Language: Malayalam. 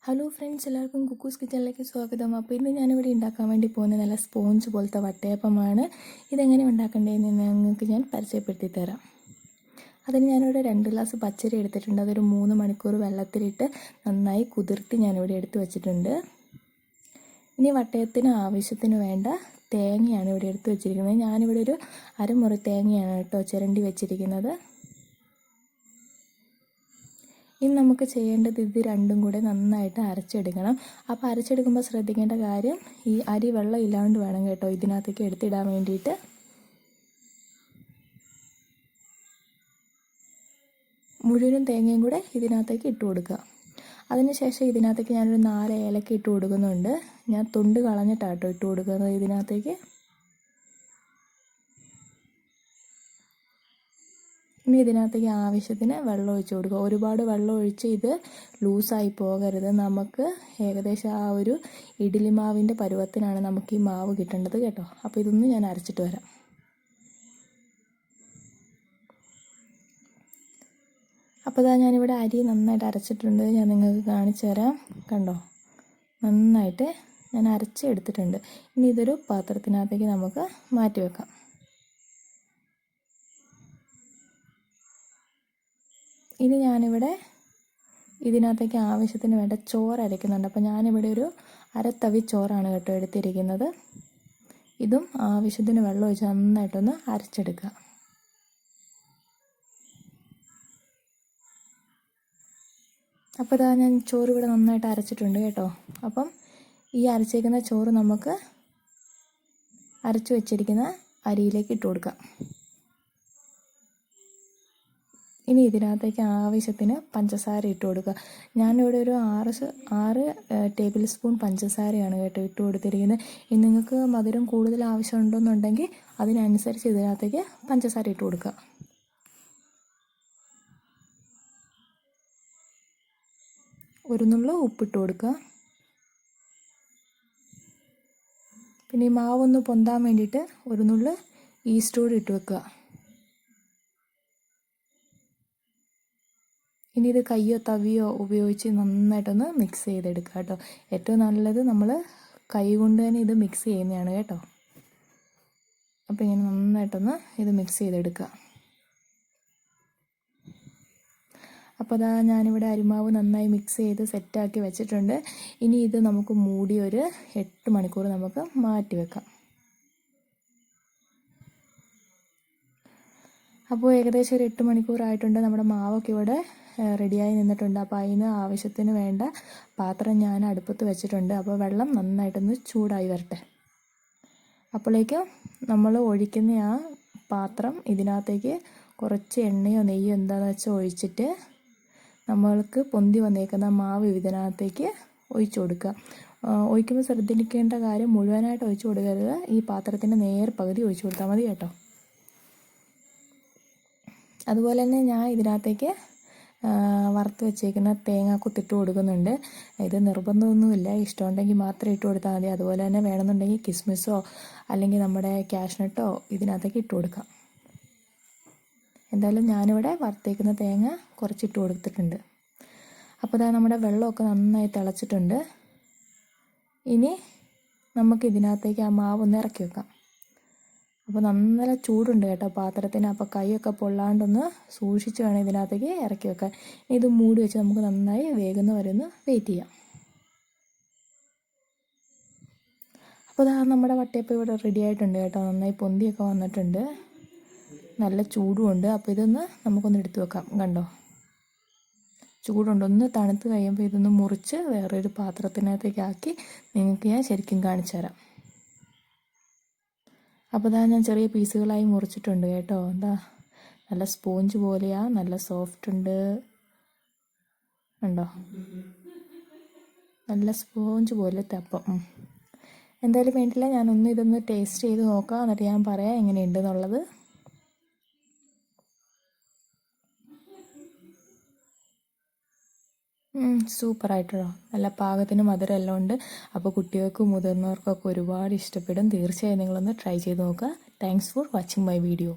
ഹലോ ഫ്രണ്ട്സ്, എല്ലാവർക്കും കുക്കൂസ് കിച്ചണിലേക്ക് സ്വാഗതം. അപ്പോൾ ഇന്ന് ഞാനിവിടെ ഉണ്ടാക്കാൻ വേണ്ടി പോകുന്നത് നല്ല സ്പോഞ്ച് പോലത്തെ വട്ടയപ്പമാണ്. ഇതെങ്ങനെ ഉണ്ടാക്കേണ്ടതെന്ന് നിങ്ങൾക്ക് ഞാൻ പരിചയപ്പെടുത്തി തരാം. അതിന് ഞാനിവിടെ 2 ഗ്ലാസ് പച്ചരി എടുത്തിട്ടുണ്ട്. അതൊരു 3 മണിക്കൂർ വെള്ളത്തിലിട്ട് നന്നായി കുതിർത്തി ഞാനിവിടെ എടുത്ത് വെച്ചിട്ടുണ്ട്. ഇനി വട്ടയത്തിന് ആവശ്യത്തിന് വേണ്ട തേങ്ങയാണ് ഇവിടെ എടുത്ത് വെച്ചിരിക്കുന്നത്. ഞാനിവിടെ ഒരു അരമുറി തേങ്ങയാണ് കേട്ടോ ചിരണ്ടി വെച്ചിരിക്കുന്നത്. ഇനി നമുക്ക് ചെയ്യേണ്ടത് ഇത് രണ്ടും കൂടെ നന്നായിട്ട് അരച്ചെടുക്കണം. അപ്പോൾ അരച്ചെടുക്കുമ്പോൾ ശ്രദ്ധിക്കേണ്ട കാര്യം, ഈ അരി വെള്ളം ഇല്ലാണ്ട് വേണം കേട്ടോ ഇതിനകത്തേക്ക് എടുത്തിടാൻ വേണ്ടിയിട്ട്. മുഴുവനും തേങ്ങയും കൂടെ ഇതിനകത്തേക്ക് ഇട്ട് കൊടുക്കുക. അതിനുശേഷം ഇതിനകത്തേക്ക് ഞാനൊരു 4 ഏലക്ക ഇട്ട് കൊടുക്കുന്നുണ്ട്. ഞാൻ തൊണ്ട് കളഞ്ഞിട്ടാട്ടോ ഇട്ട് കൊടുക്കുന്നത് ഇതിനകത്തേക്ക്. ഇനി ഇതിനകത്തേക്ക് ആവശ്യത്തിന് വെള്ളം ഒഴിച്ച് കൊടുക്കുക. ഒരുപാട് വെള്ളം ഒഴിച്ച് ഇത് ലൂസായി പോകരുത്. നമുക്ക് ഏകദേശം ആ ഒരു ഇഡ്ഡലി മാവിൻ്റെ പരുവത്തിനാണ് നമുക്ക് ഈ മാവ് കിട്ടേണ്ടത് കേട്ടോ. അപ്പോൾ ഇതൊന്ന് ഞാൻ അരച്ചിട്ട് വരാം. അപ്പോൾ ഇതാ ഞാനിവിടെ അരി നന്നായിട്ട് അരച്ചിട്ടുണ്ട്. ഞാൻ നിങ്ങൾക്ക് കാണിച്ചു തരാം. കണ്ടോ, നന്നായിട്ട് ഞാൻ അരച്ച് എടുത്തിട്ടുണ്ട്. ഇനി ഇതൊരു പാത്രത്തിനകത്തേക്ക് നമുക്ക് മാറ്റി വെക്കാം. ഇനി ഞാനിവിടെ ഇതിനകത്തേക്ക് ആവശ്യത്തിന് വേണ്ട ചോറ് അരയ്ക്കുന്നുണ്ട്. അപ്പോൾ ഞാനിവിടെ ഒരു അരത്തവി ചോറാണ് കേട്ടോ എടുത്തിരിക്കുന്നത്. ഇതും ആവശ്യത്തിന് വെള്ളം ഒഴിച്ച് നന്നായിട്ടൊന്ന് അരച്ചെടുക്കുക. അപ്പോൾ ഇതാ ഞാൻ ചോറ് ഇവിടെ നന്നായിട്ട് അരച്ചിട്ടുണ്ട് കേട്ടോ. അപ്പം ഈ അരച്ചേക്കുന്ന ചോറ് നമുക്ക് അരച്ചു വെച്ചിരിക്കുന്ന അരിയിലേക്ക് ഇട്ട് കൊടുക്കാം. ഇനി ഇതിനകത്തേക്ക് ആവശ്യത്തിന് പഞ്ചസാര ഇട്ട് കൊടുക്കുക. ഞാനിവിടെ ഒരു 6 ടേബിൾ സ്പൂൺ പഞ്ചസാരയാണ് കേട്ടോ ഇട്ട് കൊടുത്തിരിക്കുന്നത്. ഇനി നിങ്ങൾക്ക് മധുരം കൂടുതൽ ആവശ്യമുണ്ടെന്നുണ്ടെങ്കിൽ അതിനനുസരിച്ച് ഇതിനകത്തേക്ക് പഞ്ചസാര ഇട്ട് കൊടുക്കുക. ഒരു നുള്ളു ഉപ്പിട്ട് കൊടുക്കുക. പിന്നെ ഈ മാവൊന്ന് പൊന്താൻ വേണ്ടിയിട്ട് ഒരു നുള്ളു ഈസ്റ്റ് കൂടി ഇട്ട് വെക്കുക. ഇനി ഇത് കയ്യോ തവിയോ ഉപയോഗിച്ച് നന്നായിട്ടൊന്ന് മിക്സ് ചെയ്തെടുക്കുക കേട്ടോ. ഏറ്റവും നല്ലത് നമ്മൾ കൈ കൊണ്ട് തന്നെ ഇത് മിക്സ് ചെയ്യുന്നതാണ് കേട്ടോ. അപ്പോൾ ഇങ്ങനെ നന്നായിട്ടൊന്ന് ഇത് മിക്സ് ചെയ്തെടുക്കുക. അപ്പോൾ അതാ ഞാനിവിടെ അരിമാവ് നന്നായി മിക്സ് ചെയ്ത് സെറ്റാക്കി വെച്ചിട്ടുണ്ട്. ഇനി ഇത് നമുക്ക് മൂടി ഒരു 8 മണിക്കൂർ നമുക്ക് മാറ്റി വെക്കാം. അപ്പോൾ ഏകദേശം ഒരു 8 മണിക്കൂറായിട്ടുണ്ട്. നമ്മുടെ മാവൊക്കെ ഇവിടെ റെഡിയായി നിന്നിട്ടുണ്ട്. അപ്പോൾ അതിന് ആവശ്യത്തിന് വേണ്ട പാത്രം ഞാൻ അടുപ്പത്ത് വെച്ചിട്ടുണ്ട്. അപ്പോൾ വെള്ളം നന്നായിട്ടൊന്ന് ചൂടായി വരട്ടെ. അപ്പോഴേക്കും നമ്മൾ ഒഴിക്കുന്ന ആ പാത്രം ഇതിനകത്തേക്ക് കുറച്ച് എണ്ണയോ നെയ്യോ എന്താണെന്ന് വെച്ചാൽ ഒഴിച്ചിട്ട് നമ്മൾക്ക് പൊന്തി വന്നേക്കുന്ന മാവ് ഇതിനകത്തേക്ക് ഒഴിച്ചു കൊടുക്കുക. ഒഴിക്കുമ്പോൾ ശ്രദ്ധിക്കേണ്ട കാര്യം, മുഴുവനായിട്ട് ഒഴിച്ചു കൊടുക്കരുത്. ഈ പാത്രത്തിൻ്റെ നേർ പകുതി ഒഴിച്ചു കൊടുത്താൽ മതി കേട്ടോ. അതുപോലെ തന്നെ ഞാൻ ഇതിനകത്തേക്ക് വറുത്ത് വെച്ചേക്കുന്ന തേങ്ങ കുത്തിട്ട് കൊടുക്കുന്നുണ്ട്. ഇത് നിർബന്ധമൊന്നുമില്ല, ഇഷ്ടമുണ്ടെങ്കിൽ മാത്രം ഇട്ട് കൊടുത്താൽ മതി. അതുപോലെ തന്നെ വേണമെന്നുണ്ടെങ്കിൽ കിസ്മിസോ അല്ലെങ്കിൽ നമ്മുടെ കാഷ്നട്ടോ ഇതിനകത്തേക്ക് ഇട്ട് കൊടുക്കാം. എന്തായാലും ഞാനിവിടെ വറുത്തേക്കുന്ന തേങ്ങ കുറച്ചിട്ട് കൊടുത്തിട്ടുണ്ട്. അപ്പോൾ ഇതാ നമ്മുടെ വെള്ളമൊക്കെ നന്നായി തിളച്ചിട്ടുണ്ട്. ഇനി നമുക്ക് ഇതിനകത്തേക്ക് ആ മാവ് ഒന്ന് ഇറക്കി വെക്കാം. അപ്പോൾ നല്ല ചൂടുണ്ട് കേട്ടോ പാത്രത്തിന്. അപ്പോൾ കൈയൊക്കെ പൊള്ളാണ്ടൊന്ന് സൂക്ഷിച്ച് വേണം ഇതിനകത്തേക്ക് ഇറക്കി വെക്കാൻ. ഇത് മൂടി വെച്ച് നമുക്ക് നന്നായി വേഗുന്ന വരെ ഒന്ന് വെയിറ്റ് ചെയ്യാം. അപ്പോൾ ഇതാ നമ്മുടെ വട്ടയപ്പം ഇവിടെ റെഡി ആയിട്ടുണ്ട് കേട്ടോ. നന്നായി പൊന്തിയൊക്കെ വന്നിട്ടുണ്ട്, നല്ല ചൂടുമുണ്ട്. അപ്പോൾ ഇതൊന്ന് നമുക്കൊന്ന് എടുത്തു വെക്കാം. കണ്ടോ, ചൂടുണ്ട്. ഒന്ന് തണുത്ത് കഴിയുമ്പോൾ ഇതൊന്ന് മുറിച്ച് വേറൊരു പാത്രത്തിനകത്തേക്ക് ആക്കി നിങ്ങൾക്ക് ഞാൻ ശരിക്കും കാണിച്ചു തരാം. അപ്പോൾ ഇതാ ഞാൻ ചെറിയ പീസുകളായി മുറിച്ചിട്ടുണ്ട് കേട്ടോ. എന്താ നല്ല സ്പോഞ്ച് പോലെയാ, നല്ല സോഫ്റ്റ് ഉണ്ട്. ഉണ്ടോ, നല്ല സ്പോഞ്ച് പോലത്തെ അപ്പം. എന്തായാലും വേണ്ടില്ല, ഞാനൊന്ന് ഇതൊന്ന് ടേസ്റ്റ് ചെയ്ത് നോക്കാം, എന്നിട്ട് ഞാൻ പറയാം എങ്ങനെയുണ്ടെന്നുള്ളത്. സൂപ്പറായിട്ടോ, നല്ല പാകത്തിന് മധുരം എല്ലാം ഉണ്ട്. അപ്പോൾ കുട്ടികൾക്കും മുതിർന്നവർക്കൊക്കെ ഒരുപാട് ഇഷ്ടപ്പെടും. തീർച്ചയായും നിങ്ങളൊന്ന് ട്രൈ ചെയ്ത് നോക്കുക. Thanks for watching my video.